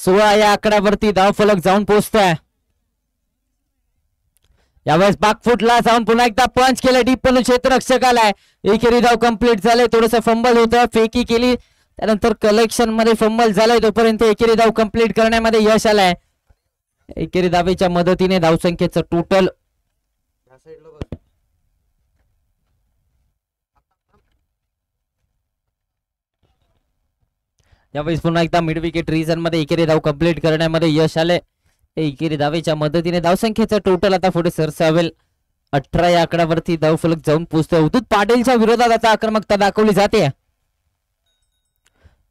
16 या आकड्यावरती धावफलक जाऊन पोहोचतोय. यावेळेस बॅकफुटला जाऊन पुन्हा एकदा पंच केलं डीप पण क्षेत्ररक्षकाला एकेरी धाव कंप्लीट झाले. थोडंसं फंबल होतं, फेकी केली, त्यानंतर कलेक्शन मध्ये फंबल झालंय, तोपर्यंत एकेरी धाव कंप्लीट करण्यामध्ये यश आलंय. एकेरी धावेच्या मदतीने धावसंख्येचं टोटल यावेळेस पुन्हा एकदा मिड विकेट रिजन मध्ये एकेरी धाव कंप्लीट करण्यामध्ये यश आले. एकेरी धावेच्या मदतीने धावसंख्येचं टोटल आता पुढे सरसावेल 18 या आकड्यावरती धावफलक जाऊन पोहोचतोय. उदूत पाटीलच्या विरोधात आता आक्रमकता दाखवली जाते.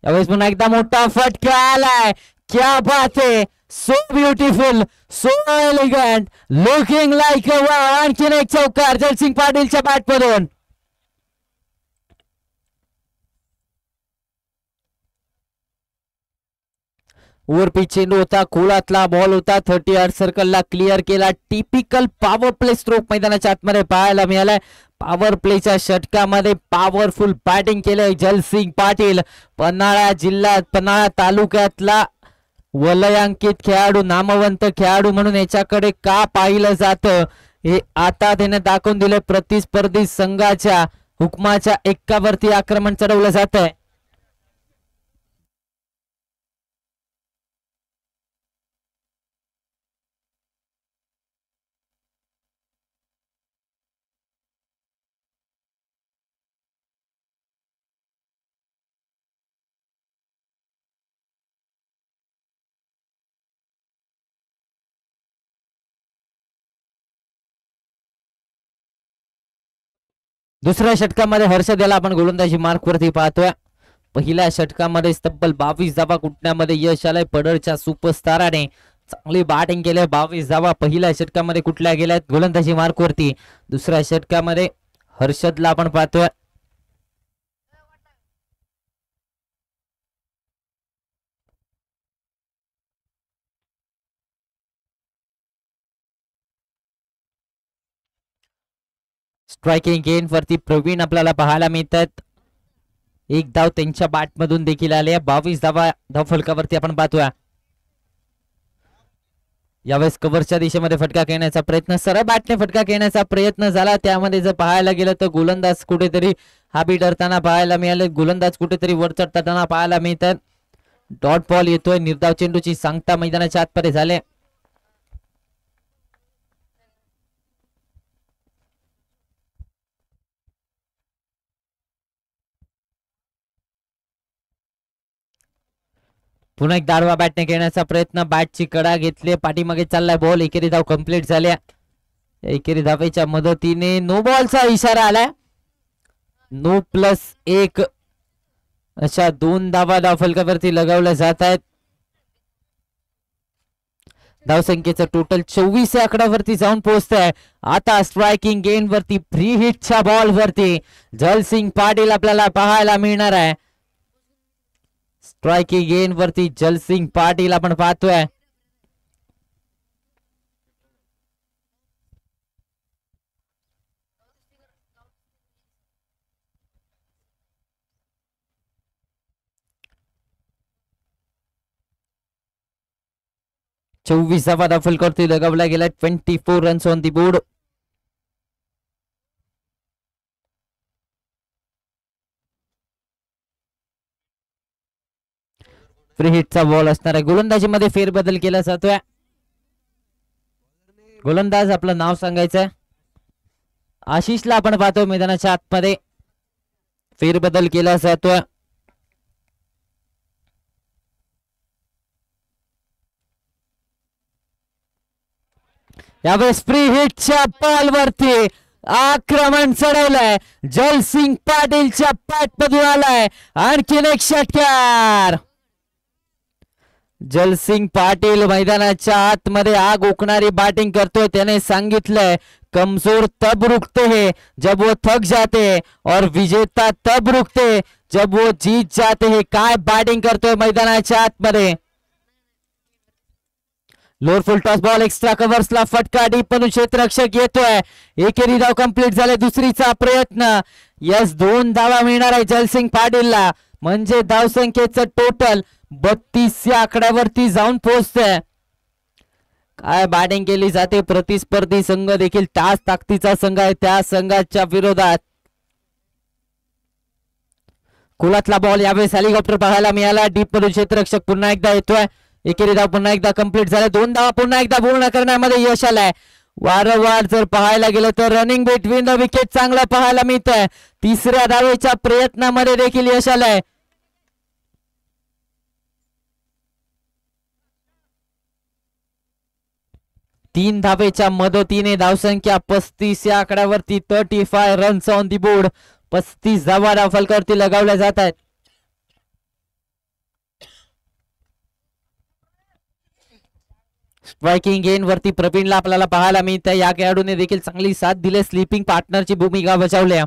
यावेळेस पुन्हा एकदा मोठा फटका आलाय. क्या बात है, so beautiful, so elegant, looking like a wow. आणखीन एक चौकार जलसिंग पाटीलच्या बॅट मधून. ओव्हर पिच चेंडू होता, खोलातला बॉल होता, 30 यार्ड सर्कलला क्लिअर केला. टिपिकल पॉवर प्ले स्ट्रोक मैदानाच्या आतमध्ये पाहायला मिळालाय. पॉवर प्लेच्या षटकामध्ये पॉवरफुल बॅटिंग केलंय जलसिंग पाटील. पन्हाळा जिल्ह्यात, पन्हाळा तालुक्यातला वलयांकित खेळाडू, नामवंत खेळाडू म्हणून याच्याकडे का पाहिलं जातं हे आता त्याने दाखवून दिले. प्रतिस्पर्धी संघाच्या हुकमाच्या एकावरती आक्रमण चढवलं जात आहे. दुसऱ्या षटकामध्ये हर्षद याला आपण गोलंदाजी मार्क वरती पाहतोय. पहिल्या षटकामध्ये तब्बल 22 धावा कुटण्यामध्ये यश आलंय. पडळच्या सुपरस्टाराने चांगली बॅटिंग केली. 22 धावा पहिल्या षटकामध्ये कुठल्या गेल्यात गोलंदाजी मार्क वरती. दुसऱ्या षटकामध्ये हर्षदला आपण पाहतोय. स्ट्रायकिंग गेन वरती प्रवीण आपल्याला पाहायला मिळतात. एक धाव त्यांच्या बॅट मधून देखील आले. 22 धावा धावफलकावरती आपण पाहतोय. यावेळेस कव्हरच्या दिशेमध्ये फटका खेळण्याचा प्रयत्न, सरळ बॅटने फटका खेळण्याचा प्रयत्न झाला. त्यामध्ये जर पाहायला गेलं तर गोलंदाज कुठेतरी हाबी डरताना पाहायला मिळाले. गोलंदाज कुठेतरी वर चढताना पाहायला मिळतात. डॉट बॉल येतोय. निर्धाव चेंडूची सांगता मैदानाच्या आतमध्ये झाले. पुन्हा एक दाडवा बॅटने खेळण्याचा प्रयत्न, बॅटची कडा घेतली, पाठीमागे चाललाय बॉल. एकेरी धाव कंप्लीट झाल्या. एकेरी धावेच्या मदतीने नो बॉलचा इशारा आलाय. नो +1 अशा 2 धावा धावफलकावरती लगावल्या जात आहेत. धावसंख्येचं टोटल 24 या आकड्यावरती जाऊन पोहोचतंय. आता स्ट्रायकिंग गेन वरती फ्री हिटच्या बॉल वरती जलसिंग पाटील आपल्याला पाहायला मिळणार आहे. स्ट्रायकिंग गेन वरती जलसिंग पाटील आपण पाहतोय. चोवीसावा धावफलकावरती लगावला गेला. 24 runs on the board. Free हिटचा बॉल असणार आहे. गोलंदाजीमध्ये फेरबदल केला जातोय. गोलंदाज आपलं नाव सांगायचंय. आशिषला आपण पाहतो मैदानाच्या आतमध्ये. फेरबदल केला जातोय. यावेळेस फ्री हिटच्या बॉल वरती आक्रमण चढवलंय. जलसिंग पाटीलच्या बॅट मधून आलाय आणखीन एक षटकार. जलसिंग पाटील मैदानाच्या आतमध्ये आग ओकणारी बॅटिंग करतोय. त्याने सांगितलंय कमजोर तब रुकते हैं जब वो थक जाते हैं और विजेता तब रुकते जब वो जीत जाते हैं. काय बॅटिंग करतोय मैदानाच्या आतमध्ये. Lower full toss ball extra कव्हर्सला फटका डीप म्हणून क्षेत्ररक्षक येतोय. एकेरी धाव कंप्लीट झाले. दुसरीचा प्रयत्न. यस 2 धावा मिळणार आहे जलसिंग पाटीलला. म्हणजे धावसंख्येचं टोटल 32 या आकड्यावरती जाऊन पोहोचते. काय बॅटिंग केली जाते. प्रतिस्पर्धी संघ देखील त्याच ताकदीचा संघ आहे. त्या संघाच्या विरोधात कुलातला बॉल यावेळेस हेलिकॉप्टर पाहायला मिळाला. डीप मधून क्षेत्ररक्षक पुन्हा एकदा येतोय. एकेरी धाव पुन्हा एकदा कंप्लीट झाले. 2 धावा पुन्हा एकदा पूर्ण करण्यामध्ये यश आलंय. वारंवार जर पाहायला गेलं तर रनिंग बिटवीन द विकेट चांगलं पाहायला मिळतंय. तिसऱ्या धावेच्या प्रयत्नामध्ये देखील यश आलंय. तीन धावेच्या मदतीने धावसंख्या 35 या आकड्यावरती 35 रन्स ऑन दी बोर्ड. 35 धावा धाव फलकावरती लगावल्या जात आहेत. स्ट्रायकिंग गेन वरती प्रवीणला आपल्याला पाहायला मिळतं. या खेळाडूने देखील चांगली साथ दिली. स्लीपिंग पार्टनरची भूमिका बजावल्या.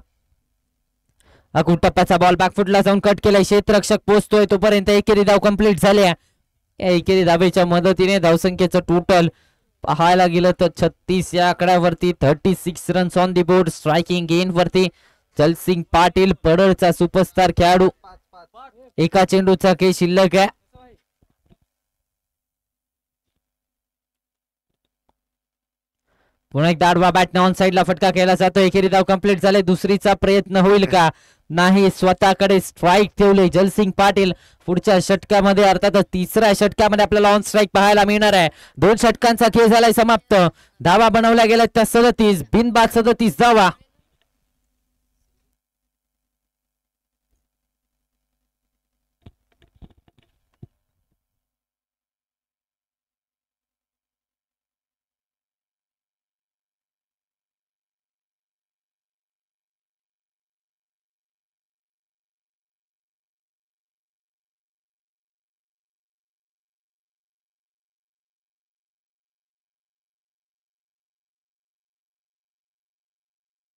टप्प्याचा बॉल बॅकफुटला जाऊन कट केलाय. क्षेत्ररक्षक पोहोचतोय तोपर्यंत एकेरी धाव कंप्लीट झाल्या. एकेरी धावेच्या मदतीने धावसंख्येचं टोटल पाहायला गेलं तर 36 या आकड्यावरती 36 runs on the board. Striking gain वरती जलसिंग पाटील पडळचा सुपरस्टार खेळाडू. एका चेंडूचा खेळ शिल्लक आहे. पुन्हा एकदा आडवा बॅटने ऑन साइडला फटका केला जातो. एकेरी धाव कंप्लीट झाले. दुसरीचा प्रयत्न होईल का? नाही. स्वतःकडे स्ट्राईक ठेवले जलसिंग पाटील. पुढच्या षटकामध्ये अर्थातच तिसऱ्या षटकामध्ये आपल्याला ऑन स्ट्राईक पाहायला मिळणार आहे. 2 षटकांचा खेळ झालाय समाप्त. धावा बनवल्या गेल्या त्या 37. बिनबाद 37 धावा.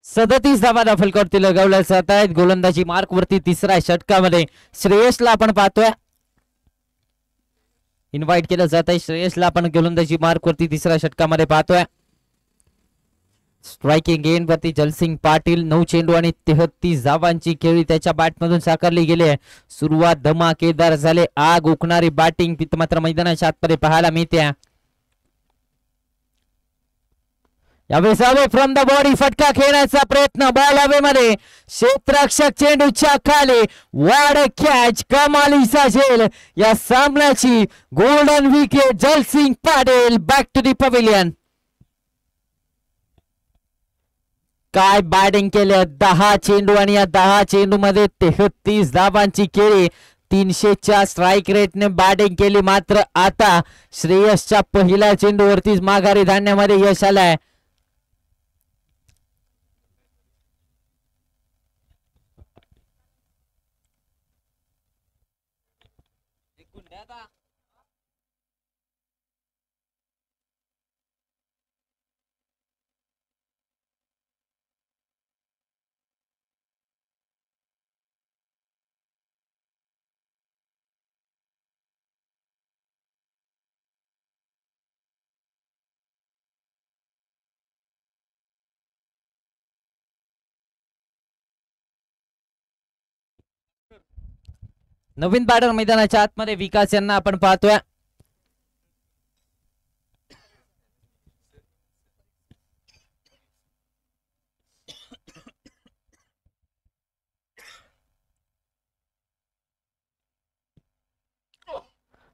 सदतीस धावा फलकावरती लगावल्या जात आहेत. गोलंदाजी मार्क वरती तिसऱ्या षटकामध्ये श्रेयसला आपण पाहतोय. इन्व्हाइट केलं जात आहे. श्रेयसला आपण गोलंदाजी मार्क वरती तिसऱ्या षटकामध्ये पाहतोय. स्ट्रायकिंग गेन वरती जलसिंग पाटील. 9 चेंडू आणि 33 धावांची खेळी त्याच्या बॅटमधून साकारली गेली आहे. सुरुवात धमाकेदार झाले. आग उकणारी बॅटिंग मात्र मैदानाच्या आतमध्ये पाहायला मिळते. यावेळेस अवे फ्रॉम द बॉडी फटका खेळण्याचा प्रयत्न. बॉल हवेमध्ये. क्षेत्ररक्षक चेंडूच्या खाली. वाड कॅच. कमालीचा झेल. या सामन्याची golden wicket. Jalsingh Patil back to the pavilion. काय बॅटिंग केले. 10 चेंडू आणि या 10 चेंडू मध्ये 33 धावांची खेळी. 300च्या स्ट्राईक रेटने बॅटिंग केली. मात्र आता श्रेयसच्या पहिल्या चेंडूवरतीच माघारी धाडण्यामध्ये यश आलंय. नवीन बॅटर मैदानाच्या आतमध्ये विकास यांना आपण पाहतोय.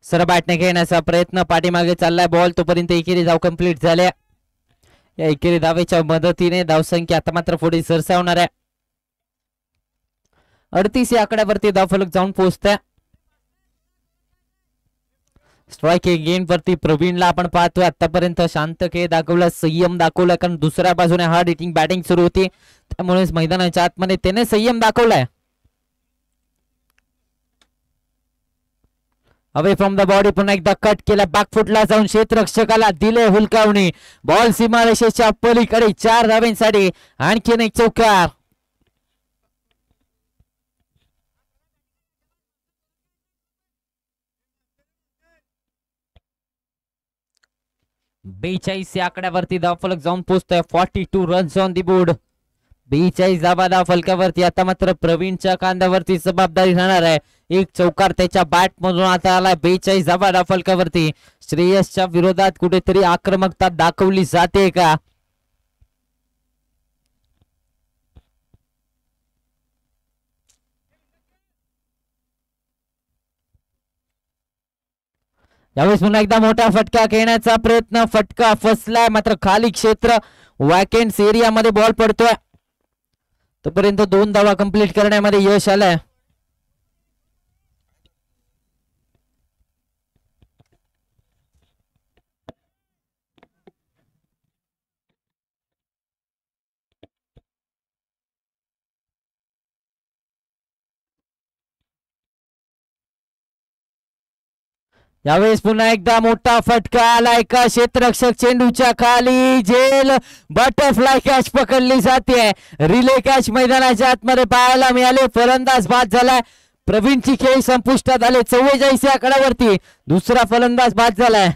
सर बॅटने घेण्याचा प्रयत्न. पाठीमागे चाललाय बॉल. तोपर्यंत एकेरी धाव कंप्लीट झाल्या. या एकेरी धावेच्या मदतीने धावसंख्या आता मात्र पुढे सरसावणार आहे. 38 या आकड्यावरती धावफलक जाऊन पोहोचते. स्ट्रायकिंग गेन वरती प्रवीणला आपण पाहतोय. आतापर्यंत शांत खेळ दाखवला. संयम दाखवला. कारण दुसऱ्या बाजूने हार्ड हिटिंग बॅटिंग सुरू होती. त्यामुळेच मैदानाच्या आतमध्ये त्याने संयम दाखवलाय. अवे फ्रॉम द बॉडी पुन्हा एकदा कट केला. बॅकफुटला जाऊन क्षेत्ररक्षकाला दिले हुलकावणी. बॉल सीमारेषेच्या पलीकडे. 4 धावांसाठी आणखीन एक चौकार. बेचाळीस या आकड्यावरती धावफलक जाऊन पोहोचतोय. 42 रन्स ऑन दी बोर्ड. 42 धावा धावफलकावरती. आता मात्र प्रवीणच्या कांद्यावरती जबाबदारी राहणार आहे. एक चौकार त्याच्या बॅट मधून आता आला 42 धावा फलकावरती. श्रेयसच्या विरोधात कुठेतरी आक्रमकता दाखवली जाते का? यावेळेस पुन्हा एकदा मोठा फटका खेळण्याचा प्रयत्न, फटका फसलाय मात्र खाली क्षेत्र वॅकेंट्स एरियामध्ये बॉल पडतोय. तोपर्यंत 2 धावा कंप्लीट करण्यामध्ये यश आलंय. यावेळेस पुन्हा एकदा मोठा फटका आलाय का क्षेत्ररक्षक चेंडूच्या खाली, झेल बटरफ्लाय कॅच पकडली जाते. रिले कॅच मैदानाच्या आतमध्ये पाहायला मिळाले. फलंदाज बाद झालाय. प्रवीणची खेळ संपुष्टात आले. 44 आकड्यावरती दुसरा फलंदाज बाद झालाय.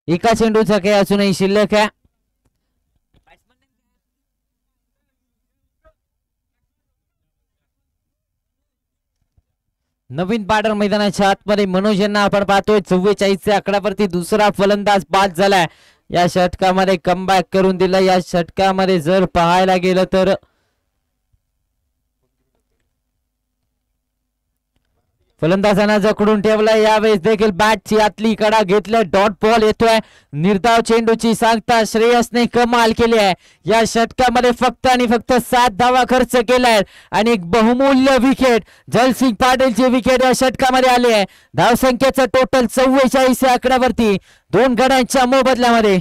एका चेंडूचा खेळ अजूनही शिल्लक आहे. नवीन पाडर मैदानाच्या आतमध्ये मनोज यांना आपण पाहतोय. 44 आकड्यावरती दुसरा फलंदाज बाद झालाय. या षटकामध्ये कमबॅक करून दिलं. या षटकामध्ये जर पाहायला गेलं तर फलंदाजांना जखडून ठेवलाय. यावेळेस देखील बॅटची आतली कडा घेतलाय. डॉट बॉल येतोय. निर्धाव चेंडूची सांगता श्रेयसने कमाल केली आहे. या षटकामध्ये फक्त आणि फक्त 7 धावा खर्च केलाय आणि एक बहुमूल्य विकेट जलसिंग पाटीलची विकेट या षटकामध्ये आली आहे. धावसंख्येचं टोटल 44 आकड्यावरती 2 गड्यांच्या मोबदल्यामध्ये.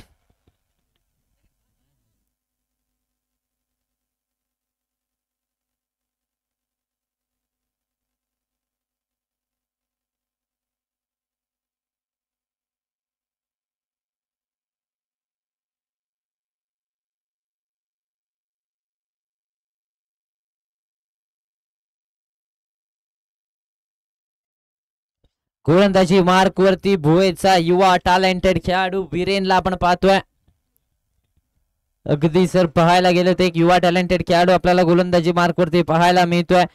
गोलंदाजी मार्क वरती भुवेचा युवा टॅलेंटेड खेळाडू वीरेनला आपण पाहतोय. अगदी सर पाहायला गेलं तर एक युवा टॅलेंटेड खेळाडू आपल्याला गोलंदाजी मार्क वरती पाहायला मिळतोय.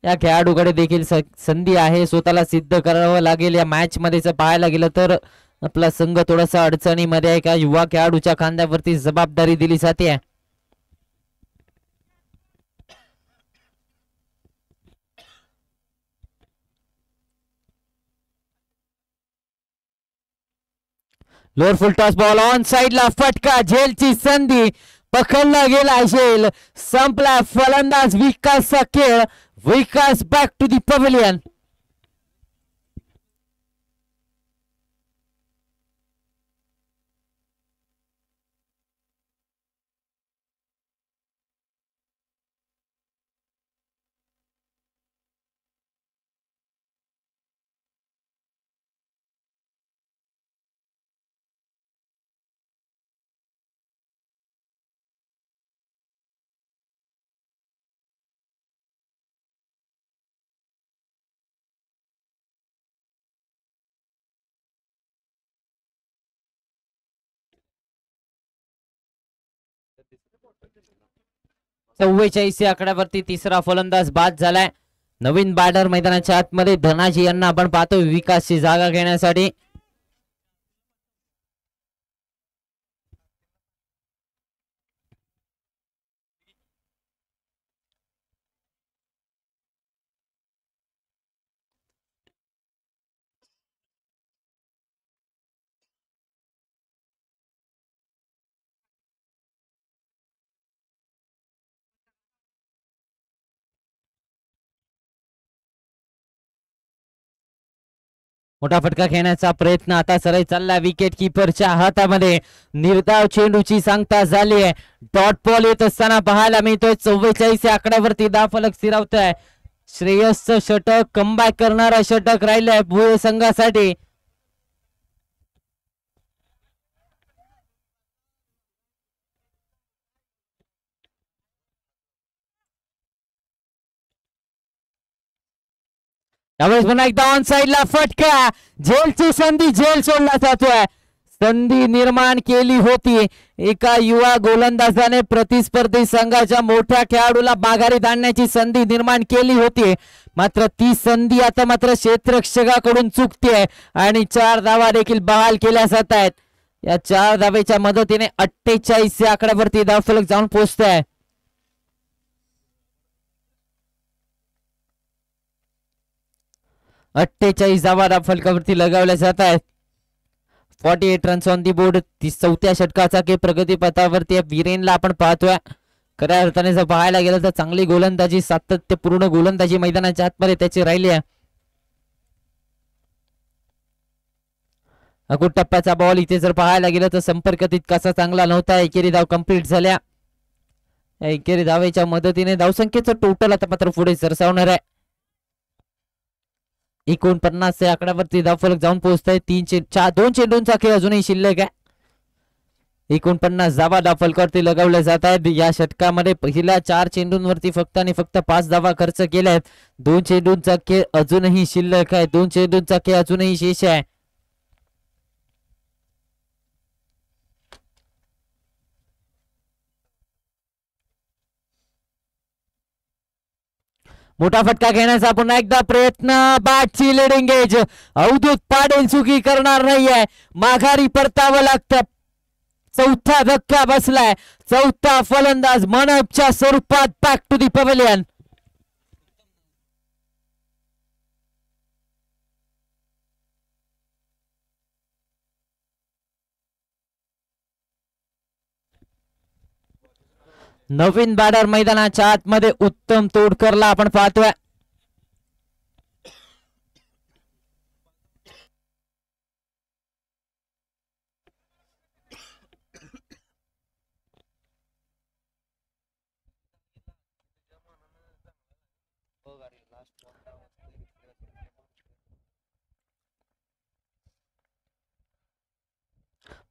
या खेळाडूकडे देखील संधी आहे. स्वतःला सिद्ध करावं लागेल या मॅच मध्ये. पाहायला गेलं तर आपला संघ थोडासा अडचणीमध्ये आहे. का युवा खेळाडूच्या खांद्यावरती जबाबदारी दिली जाते. Lower full toss ball on साइडला फटका, झेलची संधी, पकडला गेला झेल, संपला फलंदाज विकासचा खेळ. विकास बॅक टू दी पवेलियन. चव्वेचाळीस आकड्यावरती तिसरा फलंदाज बाद झालाय. नवीन बॅटर मैदानाच्या आतमध्ये धनाजी यांना आपण पाहतो विकासची जागा घेण्यासाठी. मोठा फटका खेळण्याचा प्रयत्न आता सरळ चालला विकेट किपरच्या हातामध्ये. निर्धाव चेंडूची सांगता झाली आहे. डॉट बॉल येत असताना पाहायला मिळतोय. 44 या आकड्यावरती धावफलक स्थिरावतोय. श्रेयसचं षटक कमबॅक करणारा षटक राहिलंय भुये संघासाठी. त्यावेळेस पुन्हा एकदा ऑन साइडला फटका. झेलची संधी, झेल सोडला जातोय. संधी निर्माण केली होती एका युवा गोलंदाजाने. प्रतिस्पर्धी संघाच्या मोठ्या खेळाडूला माघारी धाडण्याची संधी निर्माण केली होती, मात्र ती संधी आता मात्र क्षेत्ररक्षकाकडून चुकते आणि 4 धावा देखील बहाल केल्या जात आहेत. या 4 धावेच्या मदतीने 48 या आकड्यावरती धावफलक जाऊन पोहोचतोय. 48 धावा धावफलकावरती लगावल्या जात आहेत. 48 रन्स ऑन दी बोर्ड. 4थ्या षटकाचा के प्रगती पथावरती वीरेनला आपण पाहतोय. खऱ्या अर्थाने जर पाहायला गेलं तर चांगली गोलंदाजी, सातत्यपूर्ण गोलंदाजी मैदानाच्या आतमध्ये त्याची राहिली आहे. अगोदर टप्प्याचा बॉल इथे जर पाहायला गेलं तर संपर्क तितकासा चांगला नव्हता. एकेरी धाव कंप्लीट झाल्या. एकेरी धावेच्या मदतीने धावसंख्येचं टोटल आता मात्र पुढे सरसावणार आहे. 49 या आकड्यावरती धावफलक जाऊन पोहोचतोय. 2 चेंडूंचा खेळ अजूनही शिल्लक आहे. 49 धावा धावफलकावरती लगावल्या जात आहेत. या षटकामध्ये पहिल्या 4 चेंडूंवरती फक्त आणि फक्त 5 धावा खर्च केल्या आहेत. 2 चेंडूंचा खेळ अजूनही शिल्लक आहे. 2 चेंडूंचा खेळ अजूनही शेष आहे. मोठा फटका घेण्याचा पुन्हा एकदा प्रयत्न. बॅटची लिडिंग एज. अवधूत पाटील चुकी करणार नाहीये. माघारी परतावं लागतं. 4था धक्का बसलाय. 4था फलंदाज मनपच्या स्वरूपात बॅक टू दी पवेलियन. नवीन बॅटर मैदानाच्या आतमध्ये उत्तम तोडकरला आपण पाहतोय.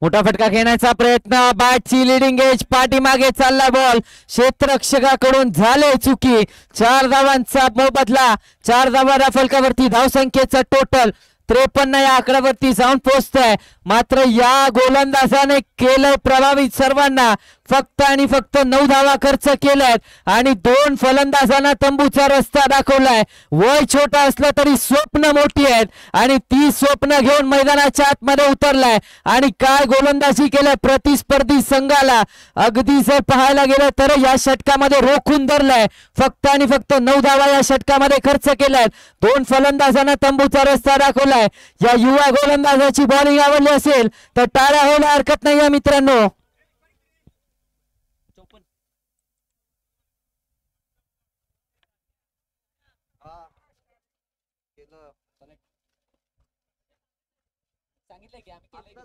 मोठा फटका घेण्याचा प्रयत्न. बॅटची लिडिंग एज. पाठीमागे चालला बॉल. क्षेत्ररक्षकाकडून झाले चुकी. 4 धावांचा मोबदला. 4 धावा फलकावरती धावसंख्येचं टोटल 53 या आकड्यावरती जाऊन पोहोचतोय. मात्र या गोलंदाजाने केलं प्रभावित सर्वांना. फक्त आणि फक्त 9 धावा खर्च केल्यात आणि 2 फलंदाजांना तंबूचा रस्ता दाखवलाय. वय छोटा असलं तरी स्वप्न मोठी आहेत आणि ती स्वप्न घेऊन मैदानाच्या आतमध्ये उतरलाय आणि काय गोलंदाजी केलंय. प्रतिस्पर्धी संघाला अगदी जर पाहायला गेलं तर या षटकामध्ये रोखून धरलाय. फक्त आणि फक्त 9 धावा या षटकामध्ये खर्च केल्यात. 2 फलंदाजांना तंबूचा रस्ता दाखवलाय. या युवा गोलंदाजाची बॉलिंग आवडली असेल तर टाळ्या व्हायला हरकत नाही मित्रांनो.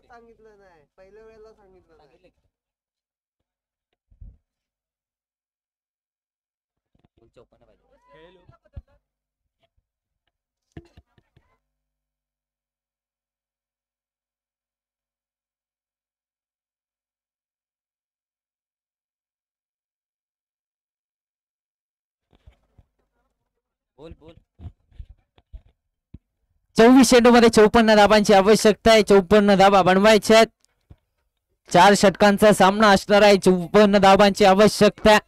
सांगितलं नाही, पहिल्या वेळेला सांगितलं नाही. बोल बोल. 24 चेंडूमध्ये 54 धाबांची आवश्यकता आहे. 54 धाबा बनवायच्या आहेत. 4 षटकांचा सामना असणार आहे. 54 धाबांची आवश्यकता.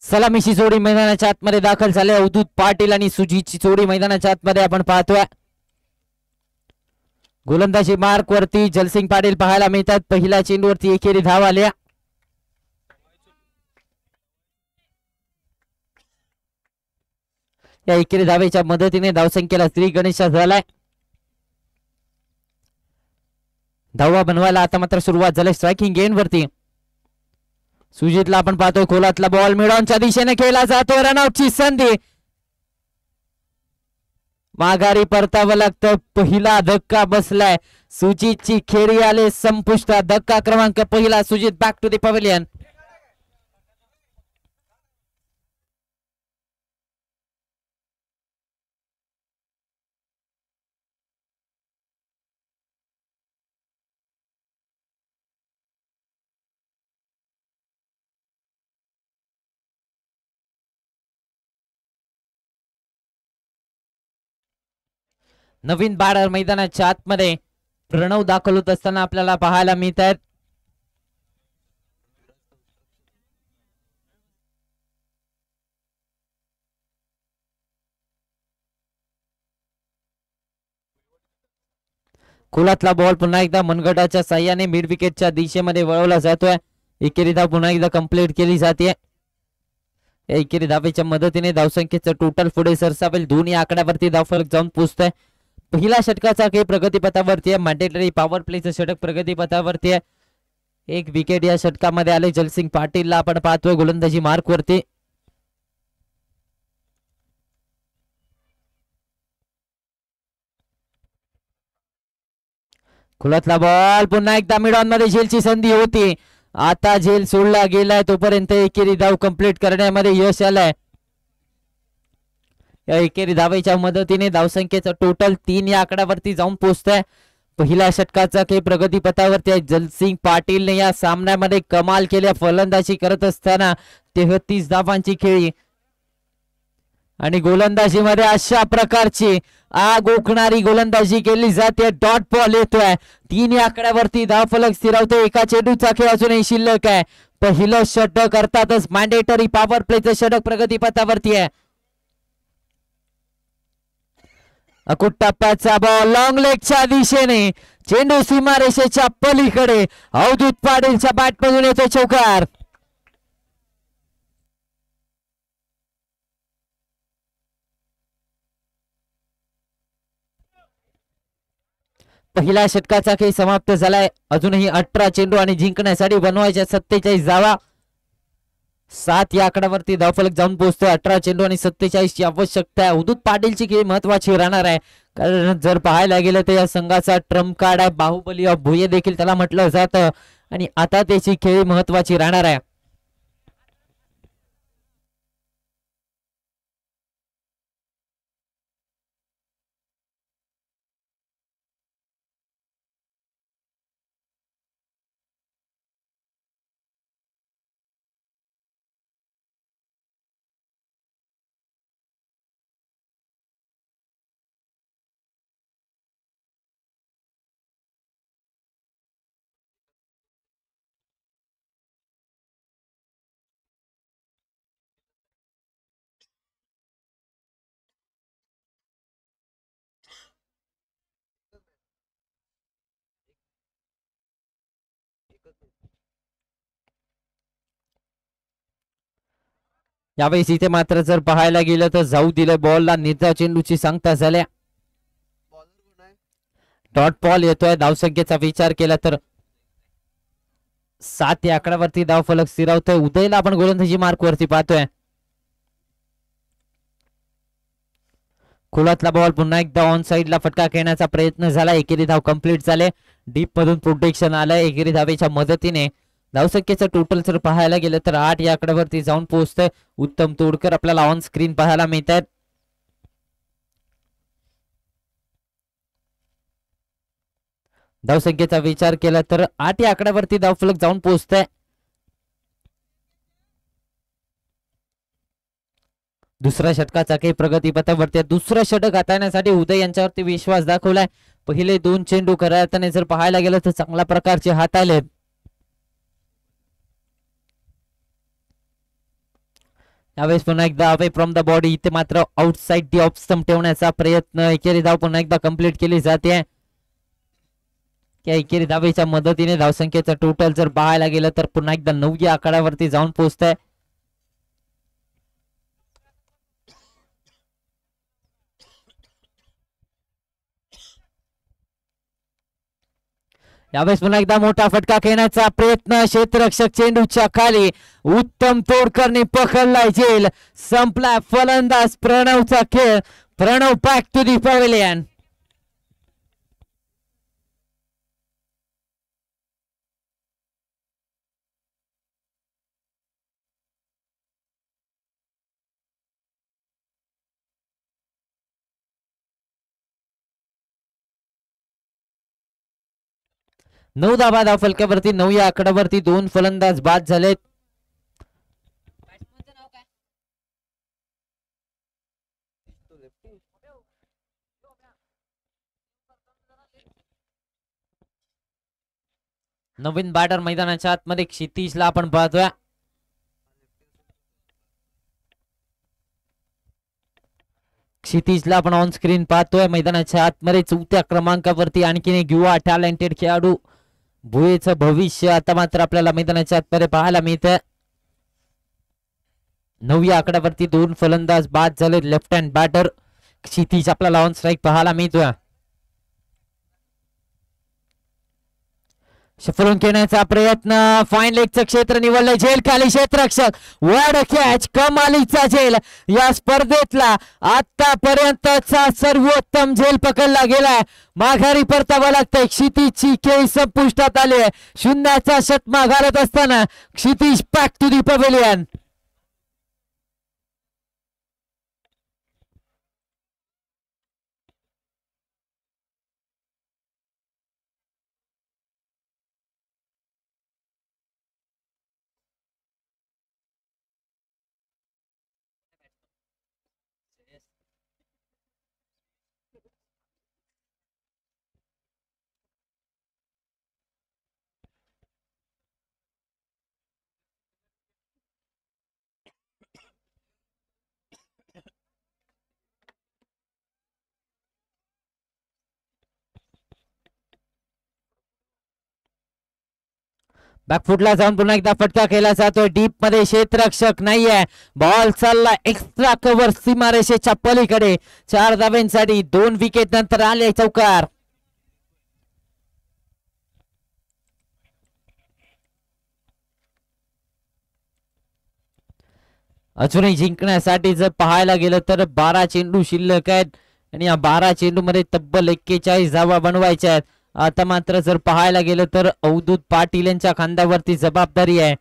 सलामीची जोडी मैदानाच्या आतमध्ये दाखल झाले. अवधूत पाटील आणि सुजीतची जोडी मैदानाच्या आतमध्ये आपण पाहतोय. गोलंदाजी मार्क वरती जलसिंग पाटील पाहायला मिळतात. पहिल्या चेंडूवरती एकेरी धाव आल्या. या एकेरी धावेच्या मदतीने धावसंख्येला श्री गणेश झालाय. धावा बनवायला आता मात्र सुरुवात झाली. स्ट्रायकिंग एंड वरती सुजितला आपण पाहतोय. खोलातला बॉल मिडॉनच्या दिशेने खेळला जातो. रनआउटची संधी. माघारी परतावं लागतं. पहिला धक्का बसलाय. सुजितची खेळी आले संपुष्टात. धक्का क्रमांक पहिला. Sujit back to the pavilion. नवीन बार मैदानाच्या आतमध्ये प्रणव दाखल होत असताना आपल्याला पाहायला मिळत आहेत. खोलातला बॉल पुन्हा एकदा मनगटाच्या साह्याने मिड विकेटच्या दिशेमध्ये वळवला जातोय. एकेरी धाव पुन्हा एकदा कंप्लीट केली जाते. एकेरी धावेच्या मदतीने धावसंख्येचं टोटल पुढे सरसावेल. दोन्ही आकड्यावरती धावफलक जाऊन पोहोचतोय. पहिल्या षटकाचा काही प्रगतीपथावरती आहे. मॅन्डेटरी पॉवर प्लेचं षटक प्रगतीपथावरती आहे. एक विकेट या षटकामध्ये आले. जलसिंग पाटीलला आपण पाहतोय गोलंदाजी मार्क वरती. खुलातला बॉल पुन्हा एकदा मिडॉन मध्ये झेलची संधी होती. आता झेल सोडला गेलाय. तोपर्यंत एकेरी धाव कंप्लीट करण्यामध्ये यश आलंय. या एकेरी धावेच्या मदतीने धावसंख्येचं टोटल 3 या आकड्यावरती जाऊन पोहोचतंय. पहिल्या षटकाचा काही प्रगतीपथावरती आहे. जलसिंग पाटीलने या सामन्यामध्ये कमाल केल्या. फलंदाजी करत असताना 33 धावांची खेळी आणि गोलंदाजीमध्ये अशा प्रकारची आग ओकणारी गोलंदाजी केली जाते. डॉट बॉल येतोय. 3 या आकड्यावरती धावफलक स्थिरावतो. एका चेंडूचा खेळ अजूनही शिल्लक आहे. पहिलं षटक अर्थातच मॅन्डेटरी पॉवर प्लेचं षटक प्रगतीपथावरती आहे. अकुट टप्प्याचा बॉल लॉंग लेगच्या दिशेने. चेंडू सीमारेषेच्या पलीकडे. अवधूत पाटीलच्या बॅटमधून येतो चौकार. पहिल्या षटकाचा खेळ समाप्त झालाय. अजूनही 18 चेंडू आणि जिंकण्यासाठी बनवायच्या 47 धावा. 7 या आकड्यावरती धावफलक जाऊन पोहोचतोय. 18 चेंडू आणि 47 ची आवश्यकता आहे. अवधूत पाटीलची खेळी महत्वाची राहणार आहे. कारण जर पाहायला गेलं तर या संघाचा ट्रम्प कार्ड आहे. बाहुबली ऑफ भुये देखील त्याला म्हटलं जातं आणि आता त्याची खेळी महत्वाची राहणार आहे. यावेळेस इथे मात्र जर पाहायला गेलं तर जाऊ दिलं बॉलला. निर्धाव चेंडूची सांगता झाल्या. डॉट बॉल येतोय. धावसंख्येचा विचार केला तर 7 या आकड्यावरती धावफलक स्थिरावतोय. उदयला आपण गोलंदाजी मार्क वरती पाहतोय. खोलातला बॉल पुन्हा एकदा ऑन साइडला फटका खेळण्याचा प्रयत्न झाला. एकेरी धाव कंप्लीट झाले. डीप मधून प्रोटेक्शन आलंय. एकेरी धावेच्या मदतीने धावसंख्येचं टोटल जर पाहायला गेलं तर 8 या आकड्यावरती जाऊन पोहोचतंय. उत्तम तोडकर आपल्याला ऑन स्क्रीन पाहायला मिळत आहेत. धावसंख्येचा विचार केला तर 8 या आकड्यावरती धावफलक जाऊन पोहोचतंय. दुसऱ्या षटकाचा काही प्रगतीपथावरती. दुसरं षटक हाताळण्यासाठी उदय यांच्यावरती विश्वास दाखवलाय. पहिले 2 चेंडू खऱ्या अर्थाने जर पाहायला गेलं तर चांगल्या प्रकारचे हाताळले. यावेळेस पुन्हा एकदा अवे फ्रॉम द बॉडी, इथे मात्र आउटसाइड दी ऑफ स्टंप ठेवण्याचा प्रयत्न. एकेरी धाव पुन्हा एकदा कंप्लीट केली जाते. एकेरी धावेच्या मदतीने धावसंख्येचं टोटल जर पाहायला गेलं तर पुन्हा एकदा 9 या आकड्यावरती जाऊन पोहोचतंय. यावेळेस पुन्हा एकदा मोठा फटका खेळण्याचा प्रयत्न. क्षेत्ररक्षक चेंडूच्या खाली, उत्तम तोडकरने पकडलाय झेल. संपला फलंदाज प्रणवचा खेळ. Pranav back to the pavilion. नऊ धावा धाव फलकावरती, 9 या आकड्यावरती 2 फलंदाज बाद झालेत. नवीन बॅटर मैदानाच्या आतमध्ये क्षितिजला आपण पाहतोय. क्षितिजला आपण ऑन स्क्रीन पाहतोय मैदानाच्या आतमध्ये. 4थ्या क्रमांकावरती आणखीन एक युवा टॅलेंटेड खेळाडू, भुयेचं भविष्य आता मात्र आपल्याला मैदानाच्या आतमध्ये पाहायला मिळतं. 9 या आकड्यावरती 2 फलंदाज बाद झाले. लेफ्ट हँड बॅटर क्षितिज आपल्याला ऑन स्ट्राईक पाहायला मिळतोय. सफरून खेळण्याचा प्रयत्न. फाईन लेगचं क्षेत्र निवडलंय. झेल खाली, क्षेत्ररक्षक वड कॅच. कमालीचा झेल. या स्पर्धेतला आतापर्यंतचा सर्वोत्तम झेल पकडला गेलाय. माघारी परतावा लागतंय. क्षितिजची खेळी संपुष्टात आली आहे. 0चा षटमा घालत असताना क्षितिज बॅक टू दी पॅव्हिलियन. बॅकफुटला जाऊन पुन्हा एकदा फटका केला जातोय. डीप मध्ये क्षेत्ररक्षक नाहीये. बॉल चालला एक्स्ट्रा कव्हर सीमारेषेच्या पलीकडे. 4 धाव्यांसाठी 2 विकेट नंतर आले चौकार. अजूनही जिंकण्यासाठी जर पाहायला गेलं तर 12 चेंडू शिल्लक आहेत आणि या 12 चेंडू मध्ये तब्बल 41 धावा बनवायच्या आहेत. आता मात्र जर पाहायला गेलं तर अवधूत पाटील यांच्या खांद्यावरती जबाबदारी आहे.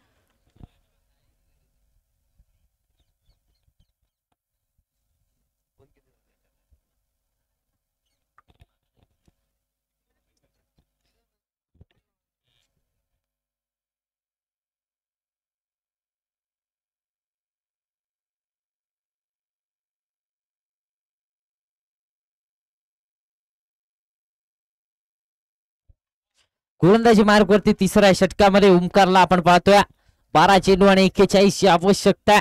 गोलंदाजी मार्गवरती तिसऱ्या षटकामध्ये ओमकारला आपण पाहतोय. 12 चेंडू आणि 41 ची आवश्यकता.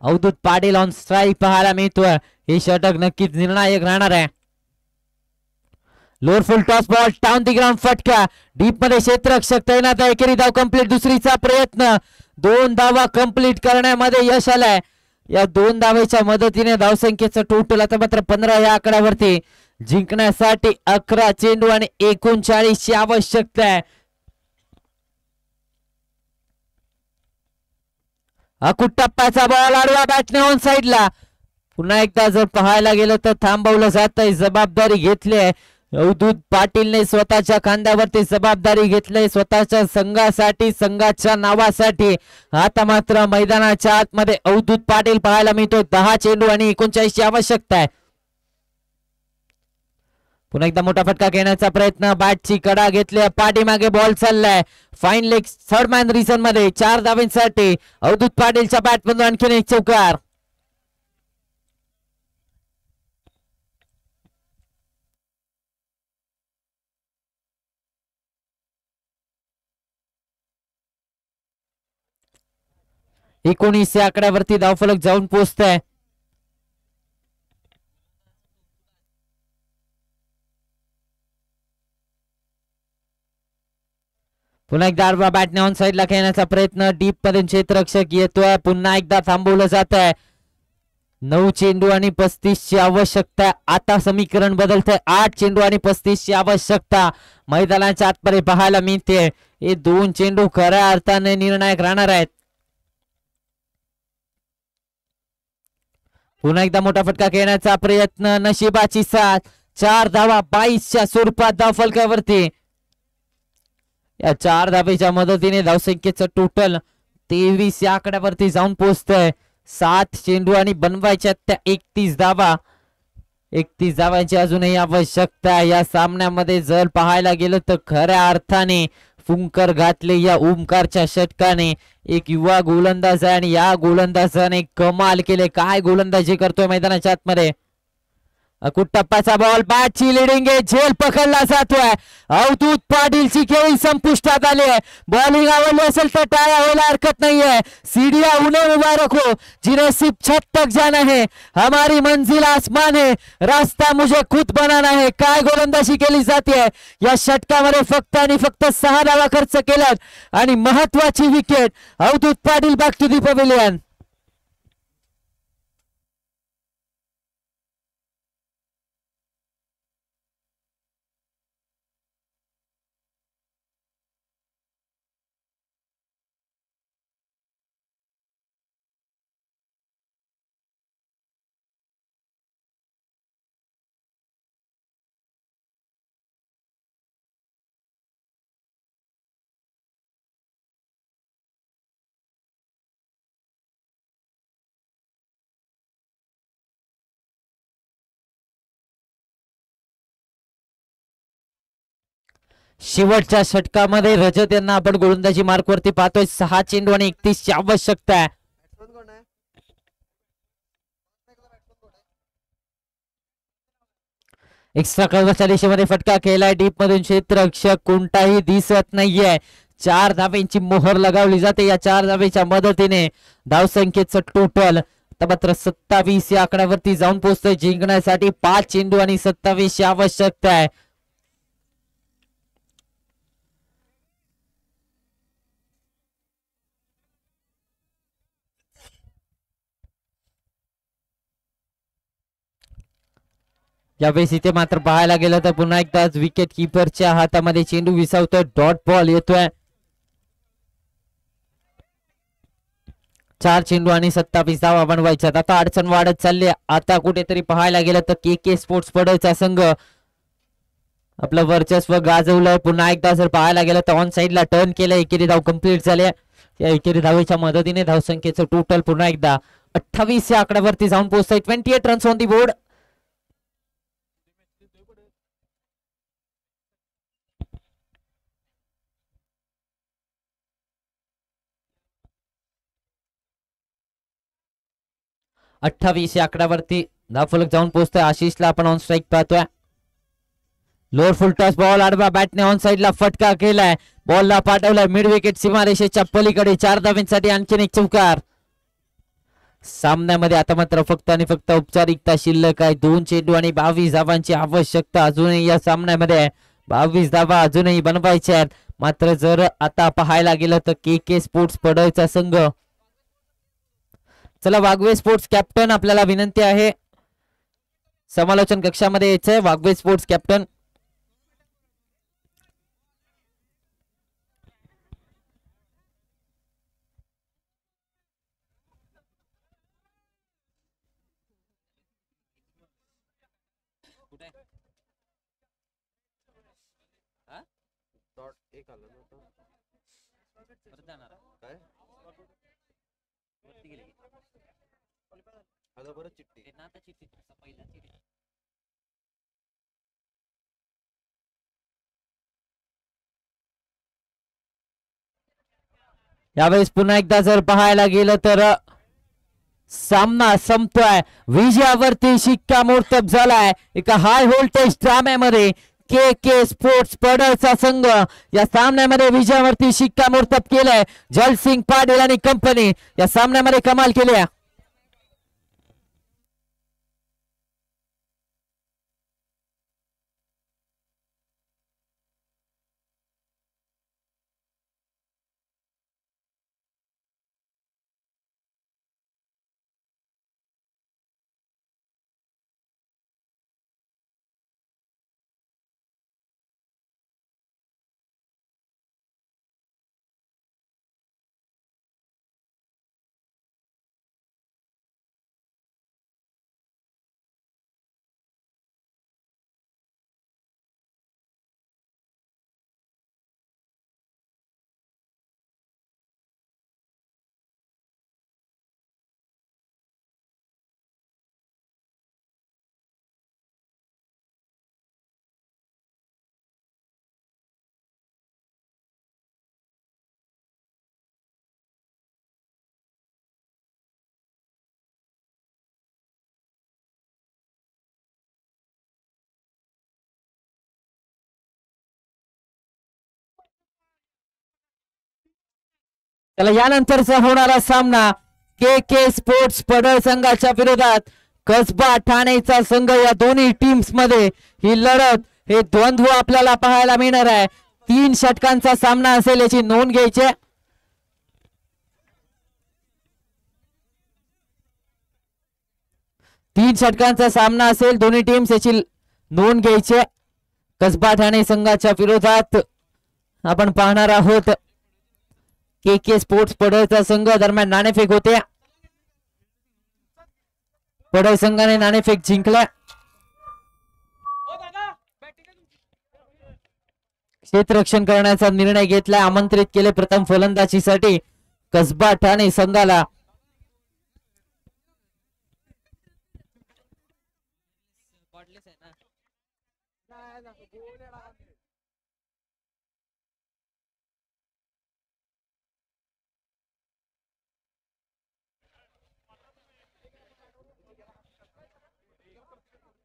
अवधूत पाटील ऑन स्ट्राईक पाहायला मिळतोय. हे षटक नक्कीच निर्णायक राहणार आहे. Lower full toss ball down the ground फटका. डीप मध्ये क्षेत्ररक्षक तैनात आहे. एकेरी धाव कंप्लीट. दुसरीचा प्रयत्न. 2 धावा कंप्लीट करण्यामध्ये यश आलंय. या 2 धावेच्या मदतीने धावसंख्येचं टोटल आता मात्र 15 या आकड्यावरती. जिंकण्यासाठी 11 चेंडू आणि 39 ची आवश्यकता आहे. टप्प्याचा बॉल आडवा बॅटने ऑन साइडला. पुन्हा एकदा जर पाहायला गेलं तर थांबवलं जात आहे. जबाबदारी घेतली आहे अवधूत पाटीलने. स्वतःच्या खांद्यावरती जबाबदारी घेतली स्वतःच्या संघासाठी, संघाच्या नावासाठी. आता मात्र मैदानाच्या आतमध्ये अवधूत पाटील पाहायला मिळतो. 10 चेंडू आणि 39 ची आवश्यकता आहे. पुन्हा एकदा मोठा फटका घेण्याचा प्रयत्न. बॅटची कडा घेतली. पाठीमागे बॉल चाललाय. Fine leg third man reason मध्ये 4 धावांसाठी अवधूत पाटीलच्या बॅट मधून आणखीन एक चौकार. 19 या आकड्यावरती धावफलक जाऊन पोहोचतंय. पुन्हा एकदा बॅटने ऑन साइडला खेळण्याचा प्रयत्न, डीप मध्ये क्षेत्ररक्षक येतोय, पुन्हा एकदा थांबवलं जात आहे. 9 चेंडू आणि 35 ची आवश्यकता. आता समीकरण बदलतंय. 8 चेंडू आणि 35 ची आवश्यकता मैदानाच्या आतमध्ये पाहायला मिळते. हे 2 चेंडू खऱ्या अर्थाने निर्णायक राहणार आहेत. पुन्हा एकदा मोठा फटका खेळण्याचा प्रयत्न, नशिबाची साथ. 4 धावा 22 च्या स्वरूपात धावफलकावरती. या 4 धावेच्या मदतीने धावसंख्येचं टोटल 23 या आकड्यावरती जाऊन पोहोचतंय. 7 चेंडू आणि बनवायच्या त्या 31 धावा. 31 धावांची अजूनही आवश्यकता. या सामन्यामध्ये जर पाहायला गेलं तर खऱ्या अर्थाने फुंकर घातले या ओमकारच्या षटकाने. एक युवा गोलंदाज आहे आणि या गोलंदाजाने कमाल केले. काय गोलंदाजी करतोय मैदानाच्या आतमध्ये. टप्प्याचा बॉल, बॅटची लिडिंग आहे, झेल पकडला जातोय. अवधूत पाटीलची खेळी संपुष्टात आली आहे. बॉलिंग आवडली असेल तर टाळ्या व्हायला हरकत नाहीये. सीढ़ियां उन्हें मुबारक हो जिन्हें सिर्फ छत तक जाना है, हमारी मंजिल आसमान है, रास्ता मुझे खुद बनाना है. काय गोलंदाजी केली जाते या षटकामध्ये. फक्त आणि फक्त 6 धावा खर्च केल्यात आणि महत्वाची wicket. Avdhoot Patil back to the pavilion. शेवटच्या षटकामध्ये रजत यांना आपण गोलंदाजी मार्क वरती पाहतोय. 6 चेंडू आणि 31 ची आवश्यकता आहे. एक्स्ट्रा कर्वच्या दिशेमध्ये फटका केलाय. डीप मधून क्षेत्ररक्षक कोणताही दिसत नाहीये. 4 धावेंची मोहर लगावली जाते. या 4 धावेच्या मदतीने धावसंख्येचं टोटल मात्र 27 या आकड्यावरती जाऊन पोहोचतोय. जिंकण्यासाठी 5 चेंडू आणि 27 ची आवश्यकता आहे. यावेळेस इथे मात्र पाहायला गेलं तर पुन्हा एकदा विकेट किपरच्या हातामध्ये चेंडू विसावतोय. डॉट बॉल येतोय. 4 चेंडू आणि 27 धावा बनवायच्यात. आता अडचण वाढत चालली. आता कुठेतरी पाहायला गेलं तर के स्पोर्ट्स पडळचा संघ आपलं वर्चस्व गाजवलंय. पुन्हा एकदा जर पाहायला गेलं तर ऑन साइडला टर्न केलं. एकेरी धाव कंप्लीट झाली. या एकेरी धावेच्या मदतीने धावसंख्येचं टोटल पुन्हा एकदा 28 या आकड्यावरती जाऊन पोहोचतोय. 28 रन्स ऑन दी बोर्ड. अठ्ठावीस या आकड्यावरती धावफलक जाऊन पोहोचतोय. आशिषला आपण ऑन स्ट्राईक पाहतोय. लोअर फुल टॉस बॉल, आडवा बॅटने ऑन साइडला फटका केलाय. बॉलला पाठवलाय मिड विकेट सीमारेषेच्या पलीकडे. 4 धावांसाठी आणखीन एक चौकार. सामन्यामध्ये आता मात्र फक्त आणि फक्त औपचारिकता शिल्लक आहे. 2 चेंडू आणि 22 धावांची आवश्यकता अजूनही या सामन्यामध्ये. 22 धावा अजूनही बनवायच्या आहेत. मात्र जर आता पाहायला गेलं तर के स्पोर्ट्स पडळचा संघ. चला वाघवे स्पोर्ट्स कॅप्टन, आपल्याला विनंती आहे समालोचन कक्षामध्ये यायचंय. Waghave sports captain. यावेळेस पुन्हा एकदा जर पाहायला गेलं तर सामना संपतोय. विजयावरती शिक्कामोर्तब झालाय एका हाय व्होल्टेज ड्राम्यामध्ये. के स्पोर्ट्स पडळचा संघ या सामन्यामध्ये विजयावरती शिक्कामोर्तब केलंय. जलसिंग पाटील आणि कंपनी या सामन्यामध्ये कमाल केली आहे. त्याला यानंतरचा होणारा सामना के स्पोर्ट्स पडळ संघाच्या विरोधात कसबा ठाणेचा संघ. या दोन्ही टीम्स मध्ये ही लढत, हे द्वंद्व आपल्याला पाहायला मिळणार आहे. 3 षटकांचा सामना असेल याची नोंद घ्यायची. 3 षटकांचा सामना असेल, दोन्ही टीम्स याची नोंद घ्यायची. कसबा ठाणे संघाच्या विरोधात आपण पाहणार आहोत के स्पोर्ट्स पडळचा संघ. दरम्यान नाणेफेक होते. पडळ संघाने नाणेफेक जिंकला. क्षेत्ररक्षण करण्याचा निर्णय घेतला. आमंत्रित केले प्रथम फलंदाजीसाठी कसबा ठाणे संघाला.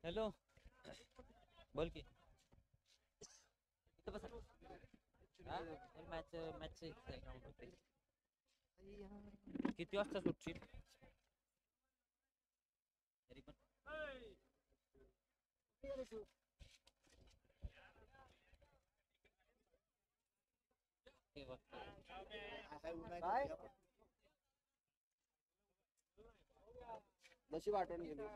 हॅलो बोल की मॅच किती वाजता सुटशील तरी पण नशीब आठवण गेली.